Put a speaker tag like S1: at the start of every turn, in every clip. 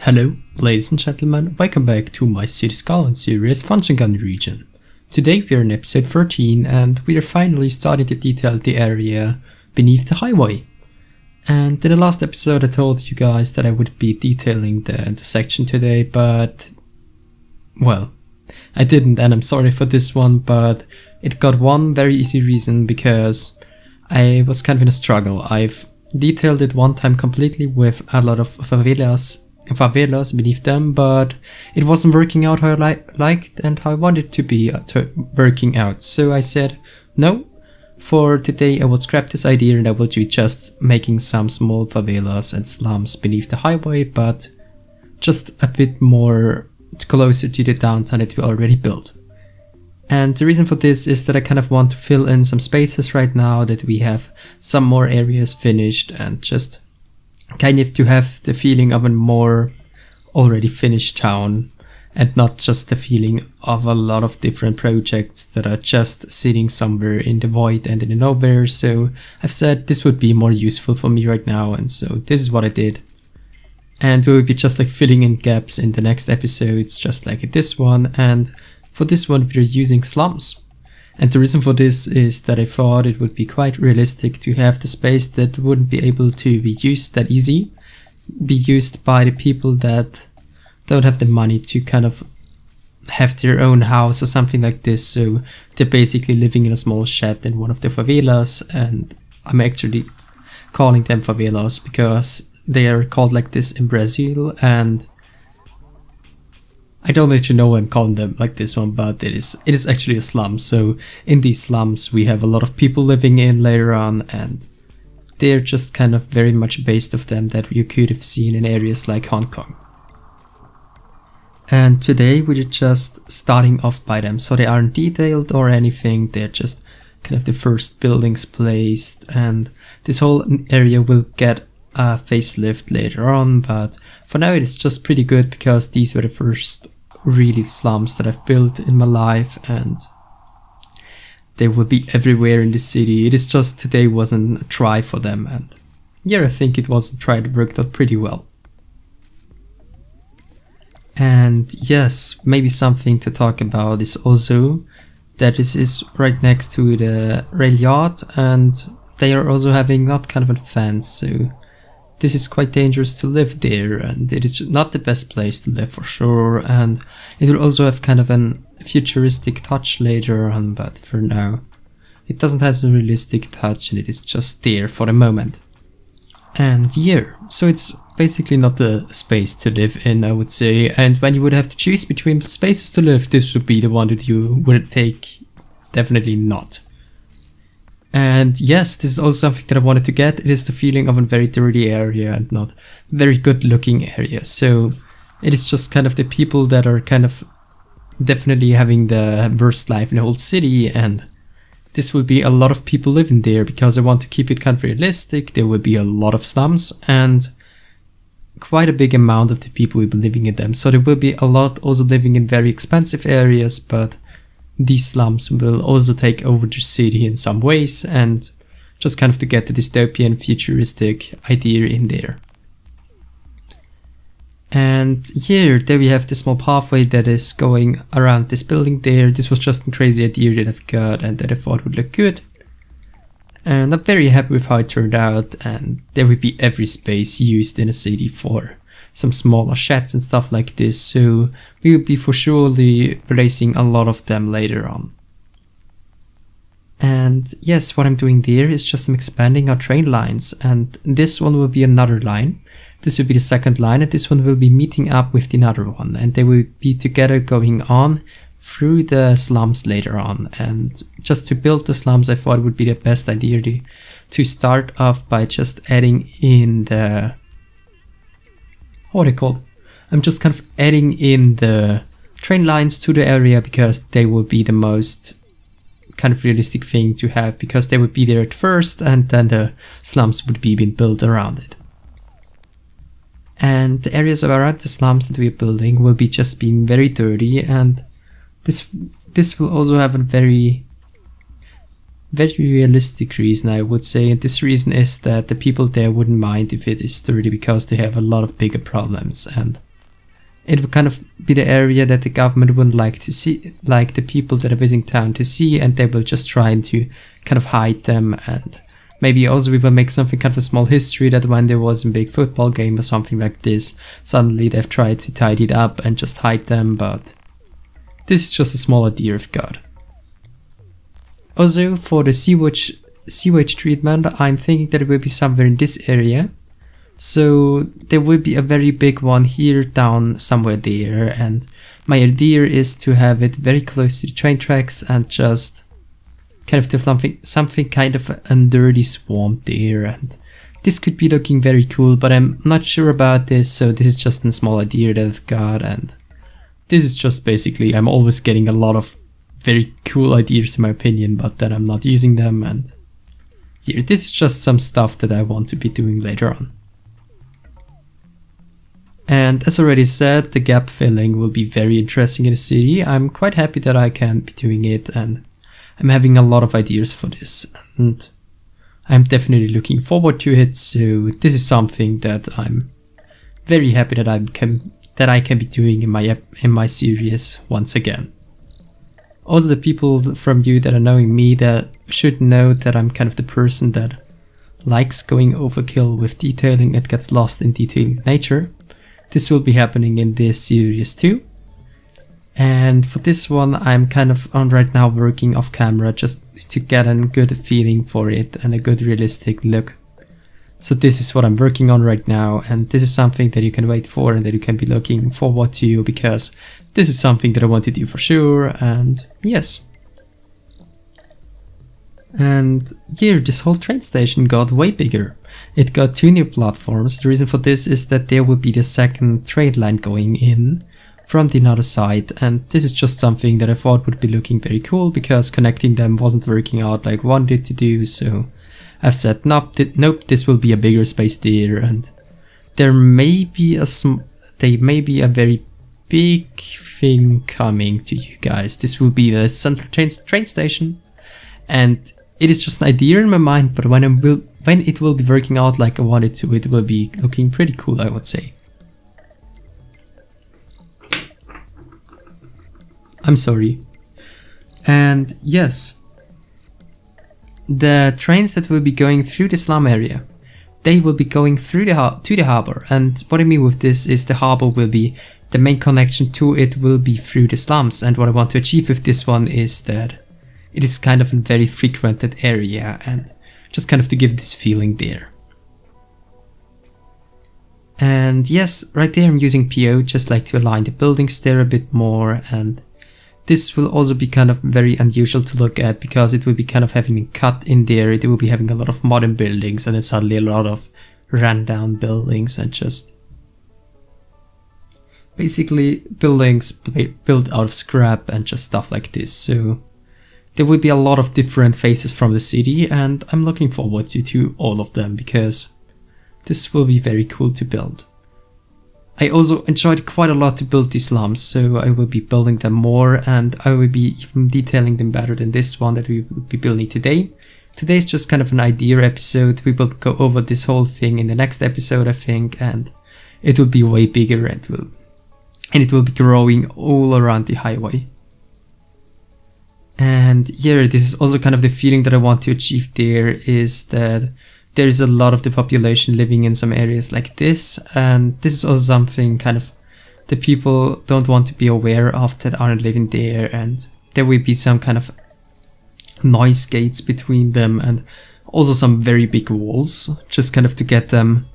S1: Hello, ladies and gentlemen, welcome back to my City Skylines series Fangchenggang region. Today we are in episode 13 and we are finally starting to detail the area beneath the highway. And in the last episode I told you guys that I would be detailing the intersection today, but well, I didn't, and I'm sorry for this one, but it got one very easy reason: because I was kind of in a struggle. I've detailed it one time completely with a lot of favelas beneath them, but it wasn't working out how I liked and how I wanted it to be working out. So I said, no, for today I will scrap this idea and I will do just making some small favelas and slums beneath the highway, but just a bit more closer to the downtown that we already built. And the reason for this is that I kind of want to fill in some spaces right now that we have some more areas finished, and just kind of to have the feeling of a more already finished town and not just the feeling of a lot of different projects that are just sitting somewhere in the void and in the nowhere. So I've said this would be more useful for me right now, and so this is what I did. And we will be just like filling in gaps in the next episodes, just like this one. And for this one we're using slums. And the reason for this is that I thought it would be quite realistic to have the space that wouldn't be able to be used that easy, be used by the people that don't have the money to kind of have their own house or something like this. So they're basically living in a small shed in one of the favelas, and I'm actually calling them favelas because they are called like this in Brazil, and I don't actually know why I'm calling them like this one, but it is actually a slum. So in these slums we have a lot of people living in later on, and they're just kind of very much based off them that you could have seen in areas like Hong Kong. And today we're just starting off by them, so they aren't detailed or anything, they're just kind of the first buildings placed, and this whole area will get a facelift later on, but for now it is just pretty good because these were the first really slums that I've built in my life, and they will be everywhere in the city. It is just today wasn't a try for them, and yeah, I think it wasn't tried, it worked out pretty well. And yes, maybe something to talk about is also that this is right next to the rail yard, and they are also having not kind of a fence, so this is quite dangerous to live there, and it is not the best place to live for sure, and it will also have kind of an futuristic touch later on, but for now it doesn't have a realistic touch and it is just there for the moment. And yeah, so it's basically not a space to live in, I would say, and when you would have to choose between spaces to live, this would be the one that you would take. Definitely not. And yes, this is also something that I wanted to get. It is the feeling of a very dirty area and not very good looking area. So it is just kind of the people that are kind of definitely having the worst life in the whole city, and this will be a lot of people living there because I want to keep it kind of realistic. There will be a lot of slums and quite a big amount of the people will be living in them. So there will be a lot also living in very expensive areas, but these slums will also take over the city in some ways, and just kind of to get the dystopian futuristic idea in there. And here, there we have the small pathway that is going around this building there. This was just a crazy idea that I've got and that I thought would look good. And I'm very happy with how it turned out, and there will be every space used in a city for some smaller sheds and stuff like this, so we will be for surely placing a lot of them later on. And yes, what I'm doing there is just I'm expanding our train lines, and this one will be another line. This will be the second line, and this one will be meeting up with the other one, and they will be together going on through the slums later on. And just to build the slums, I thought it would be the best idea to start off by just adding in the what are they called? I'm just kind of adding in the train lines to the area because they will be the most kind of realistic thing to have, because they would be there at first and then the slums would be being built around it. And the areas around the slums that we're building will be just being very dirty, and this will also have a very realistic reason, I would say, and this reason is that the people there wouldn't mind if it is dirty because they have a lot of bigger problems, and it would kind of be the area that the government wouldn't like to see, like the people that are visiting town to see, and they will just try to kind of hide them. And maybe also we will make something kind of a small history that when there was a big football game or something like this, suddenly they've tried to tidy it up and just hide them, but this is just a small idea of God. Also, for the sewage treatment, I'm thinking that it will be somewhere in this area. So there will be a very big one here down somewhere there, and my idea is to have it very close to the train tracks and just kind of do something kind of a dirty swamp there, and this could be looking very cool, but I'm not sure about this, so this is just a small idea that I've got, and this is just basically, I'm always getting a lot of very cool ideas in my opinion, but then I'm not using them, and here, this is just some stuff that I want to be doing later on. And as already said, the gap filling will be very interesting in the city. I'm quite happy that I can be doing it, and I'm having a lot of ideas for this, and I'm definitely looking forward to it. So this is something that I'm very happy that I can be doing in my series once again. Also, the people from you that are knowing me that should know that I'm kind of the person that likes going overkill with detailing and gets lost in detailing nature. This will be happening in this series too. And for this one, I'm kind of right now working off camera just to get a good feeling for it and a good realistic look. So this is what I'm working on right now, and this is something that you can wait for and that you can be looking forward to, because this is something that I want to do for sure, and yes. And here, this whole train station got way bigger. It got 2 new platforms. The reason for this is that there will be the second train line going in from the other side, and this is just something that I thought would be looking very cool, because connecting them wasn't working out like I wanted to do, so I've said nope, this will be a bigger space there, and there may be a very big thing coming to you guys. This will be the central train station, and it is just an idea in my mind, but when it will be working out like I want it to, it will be looking pretty cool, I would say. I'm sorry. And yes, the trains that will be going through the slum area, they will be going through to the harbor, and what I mean with this is the harbor will be, the main connection to it will be through the slums, and what I want to achieve with this one is that it is kind of a very frequented area, and just kind of to give this feeling there. And yes, right there I'm using PO just like to align the buildings there a bit more, and this will also be kind of very unusual to look at, because it will be kind of having a cut in there. It will be having a lot of modern buildings and then suddenly a lot of rundown buildings, and just basically buildings built out of scrap and just stuff like this. So there will be a lot of different faces from the city, and I'm looking forward to all of them, because this will be very cool to build. I also enjoyed quite a lot to build these slums, so I will be building them more, and I will be even detailing them better than this one that we will be building today. Today is just kind of an idea episode. We will go over this whole thing in the next episode, I think, and it will be way bigger, and it will be growing all around the highway. And yeah, this is also kind of the feeling that I want to achieve there, is that there is a lot of the population living in some areas like this, and this is also something kind of the people don't want to be aware of that aren't living there, and there will be some kind of noise gates between them, and also some very big walls, just kind of to get them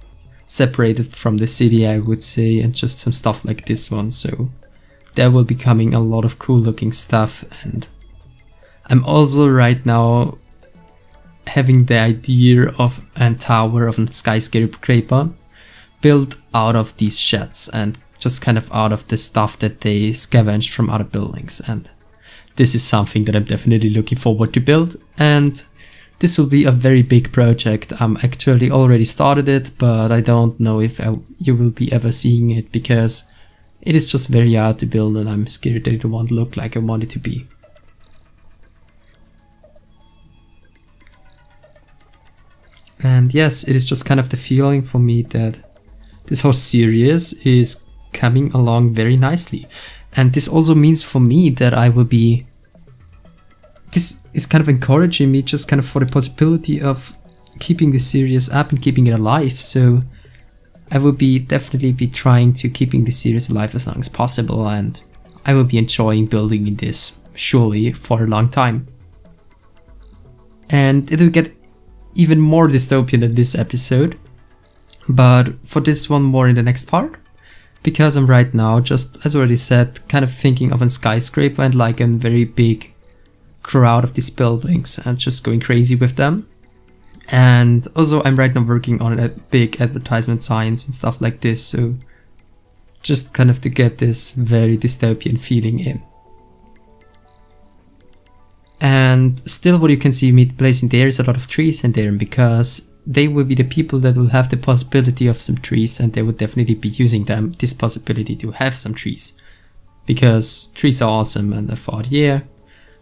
S1: separated from the city, I would say, and just some stuff like this one. So there will be coming a lot of cool looking stuff, and I'm also right now having the idea of a tower of a skyscraper built out of these sheds, and just kind of out of the stuff that they scavenged from other buildings, and this is something that I'm definitely looking forward to build, and this will be a very big project. I'm actually already started it, but I don't know if you will be ever seeing it, because it is just very hard to build, and I'm scared that it won't look like I want it to be. And yes, it is just kind of the feeling for me that this whole series is coming along very nicely. And this also means for me that this is kind of encouraging me just kind of for the possibility of keeping the series up and keeping it alive. So I will definitely be trying to keeping the series alive as long as possible, and I will be enjoying building in this surely for a long time. And it will get even more dystopian than this episode, but for this one more in the next part, because I'm right now, just as already said, kind of thinking of a skyscraper and like a very big crowd of these buildings and just going crazy with them. And also I'm right now working on a big advertisement signs and stuff like this, so just kind of to get this very dystopian feeling in. And still what you can see me placing there is a lot of trees in there, because they will be the people that will have the possibility of some trees, and they will definitely be using this possibility to have some trees. Because trees are awesome, and I thought, yeah,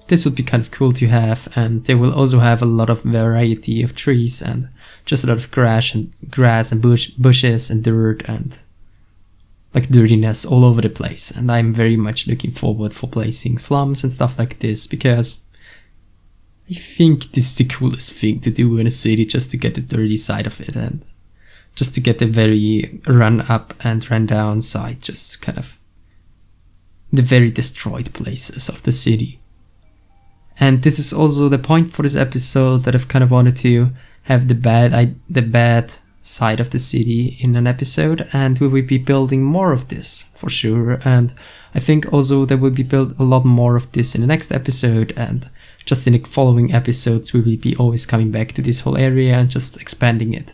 S1: this would be kind of cool to have. And they will also have a lot of variety of trees and just a lot of grass and bushes and dirt and like dirtiness all over the place. And I'm very much looking forward for placing slums and stuff like this, because I think this is the coolest thing to do in a city, just to get the dirty side of it and just to get the very run up and run down side, just kind of the very destroyed places of the city. And this is also the point for this episode, that I've kind of wanted to have the bad side of the city in an episode, and we will be building more of this for sure. And I think also there will be built a lot more of this in the next episode, and just in the following episodes we will be always coming back to this whole area and just expanding it.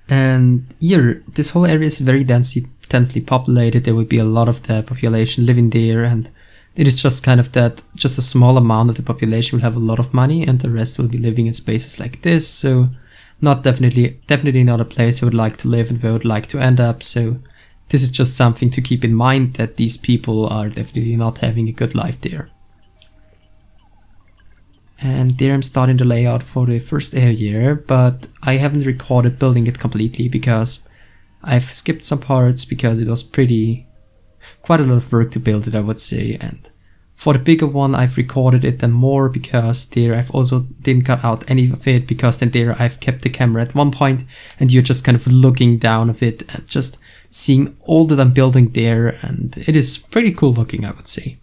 S1: And here, this whole area is very densely populated. There will be a lot of the population living there, and it is just kind of that just a small amount of the population will have a lot of money, and the rest will be living in spaces like this. So definitely not a place I would like to live and where I would like to end up. So this is just something to keep in mind, that these people are definitely not having a good life there. And there I'm starting the layout for the first area, but I haven't recorded building it completely because I've skipped some parts, because it was quite a lot of work to build it, I would say. And for the bigger one I've recorded it then more, because there I've also didn't cut out any of it, because then there I've kept the camera at one point and you're just kind of looking down of it and just seeing all that I'm building there, and it is pretty cool looking, I would say.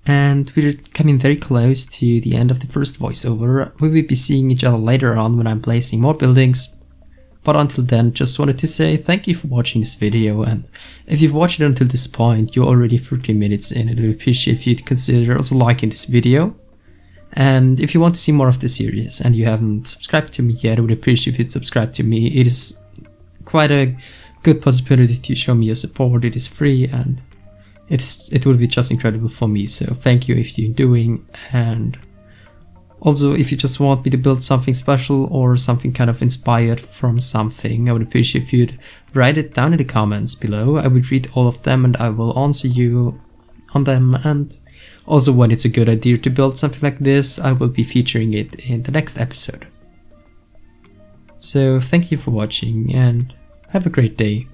S1: And we're coming very close to the end of the first voiceover. We will be seeing each other later on when I'm placing more buildings. But until then, just wanted to say thank you for watching this video, and if you've watched it until this point, you're already 30 minutes in, and I'd appreciate if you'd consider also liking this video. And if you want to see more of the series and you haven't subscribed to me yet, I would appreciate if you'd subscribe to me. It is quite a good possibility to show me your support. It is free, and it will be just incredible for me, so thank you if you're doing. And also, if you just want me to build something special or something kind of inspired from something, I would appreciate if you'd write it down in the comments below. I would read all of them and I will answer you on them. And also, when it's a good idea to build something like this, I will be featuring it in the next episode. So thank you for watching and have a great day.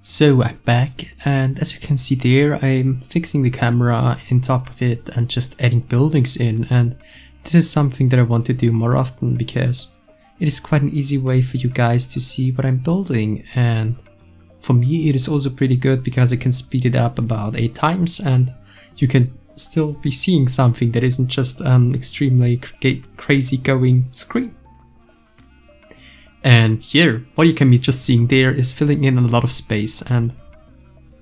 S1: So I'm back, and as you can see there, I'm fixing the camera in top of it and just adding buildings in, and this is something that I want to do more often because it is quite an easy way for you guys to see what I'm building, and for me it is also pretty good because I can speed it up about 8 times and you can still be seeing something that isn't just an extremely crazy going screen. And here, what you can be just seeing there is filling in a lot of space, and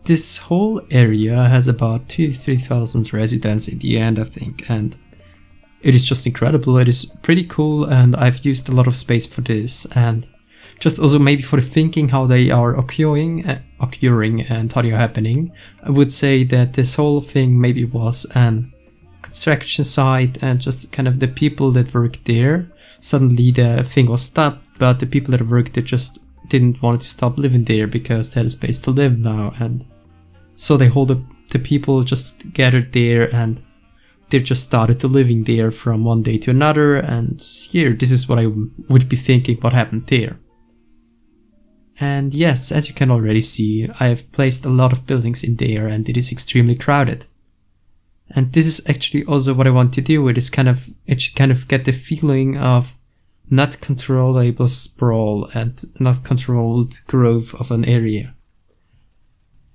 S1: this whole area has about 2,000 to 3,000 residents in the end, I think, and it is just incredible. It is pretty cool, and I've used a lot of space for this, and just also maybe for the thinking how they are occurring and how they are happening. I would say that this whole thing maybe was an construction site, and just kind of the people that worked there, suddenly the thing was stopped, but the people that worked there just didn't want to stop living there because they had a space to live now, and so the people just gathered there and they just started to living there from one day to another. And here, this is what I would be thinking what happened there. And yes, as you can already see, I have placed a lot of buildings in there and it is extremely crowded. And this is actually also what I want to do. It should kind of get the feeling of not controllable sprawl and not controlled growth of an area.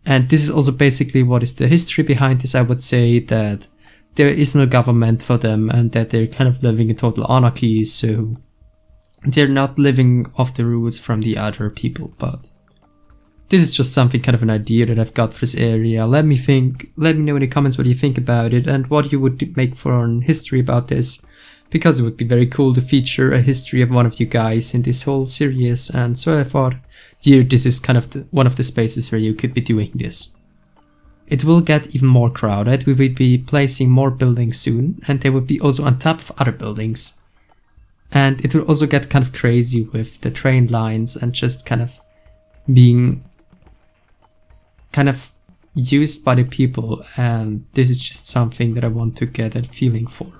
S1: And this is also basically what is the history behind this. I would say that there is no government for them and that they're kind of living in total anarchy, so they're not living off the rules from the other people. But this is just something, kind of an idea that I've got for this area. Let me know in the comments what you think about it and what you would make for an history about this, because it would be very cool to feature a history of one of you guys in this whole series. And so I thought, here, this is kind of one of the spaces where you could be doing this. It will get even more crowded. We will be placing more buildings soon, and they will be also on top of other buildings. And it will also get kind of crazy with the train lines and just kind of being kind of used by the people, and this is just something that I want to get a feeling for.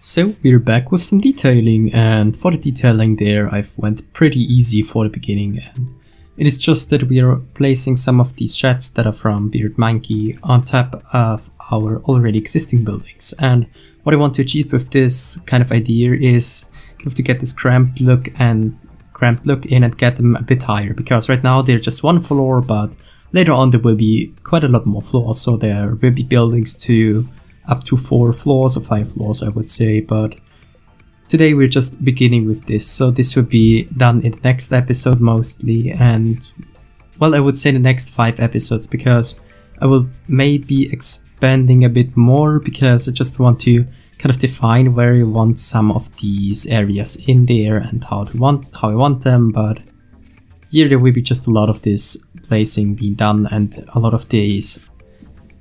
S1: So we're back with some detailing, and for the detailing there I've went pretty easy for the beginning, and it is just that we are placing some of these sheds that are from Beard Monkey on top of our already existing buildings. And what I want to achieve with this kind of idea is kind of to get this cramped look in and get them a bit higher, because right now they're just one floor, but later on there will be quite a lot more floors, so there will be buildings to up to 4 floors or 5 floors, I would say. But today we're just beginning with this, so this will be done in the next episode mostly, and well, I would say the next 5 episodes, because I will maybe expanding a bit more, because I just want to kind of define where I want some of these areas in there and how I want them. But here there will be just a lot of this placing being done, and a lot of these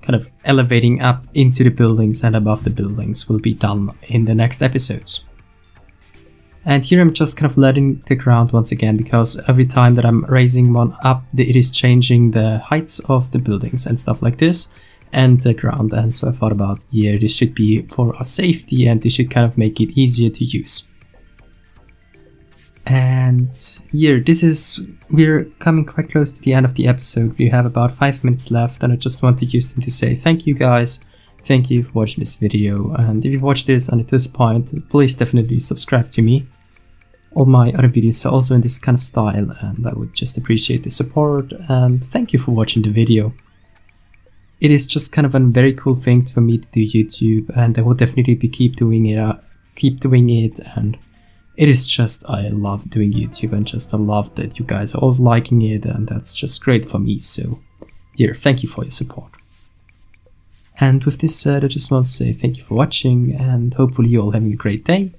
S1: kind of elevating up into the buildings and above the buildings will be done in the next episodes. And here I'm just kind of letting the ground once again, because every time that I'm raising one up, it is changing the heights of the buildings and stuff like this, and the ground. And so I thought about, yeah, this should be for our safety, and this should kind of make it easier to use. And here, we're coming quite close to the end of the episode. We have about 5 minutes left, and I just want to use them to say thank you guys. Thank you for watching this video, and if you watched this and at this point, please definitely subscribe to me. All my other videos are also in this kind of style, and I would just appreciate the support, and thank you for watching the video. It is just kind of a very cool thing for me to do YouTube, and I will definitely keep doing it, and it is just, I love doing YouTube, and just I love that you guys are also liking it, and that's just great for me. So here, thank you for your support. And with this said, I just want to say thank you for watching, and hopefully you're all having a great day.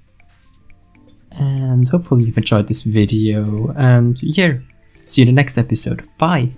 S1: And hopefully you've enjoyed this video, and yeah, see you in the next episode. Bye!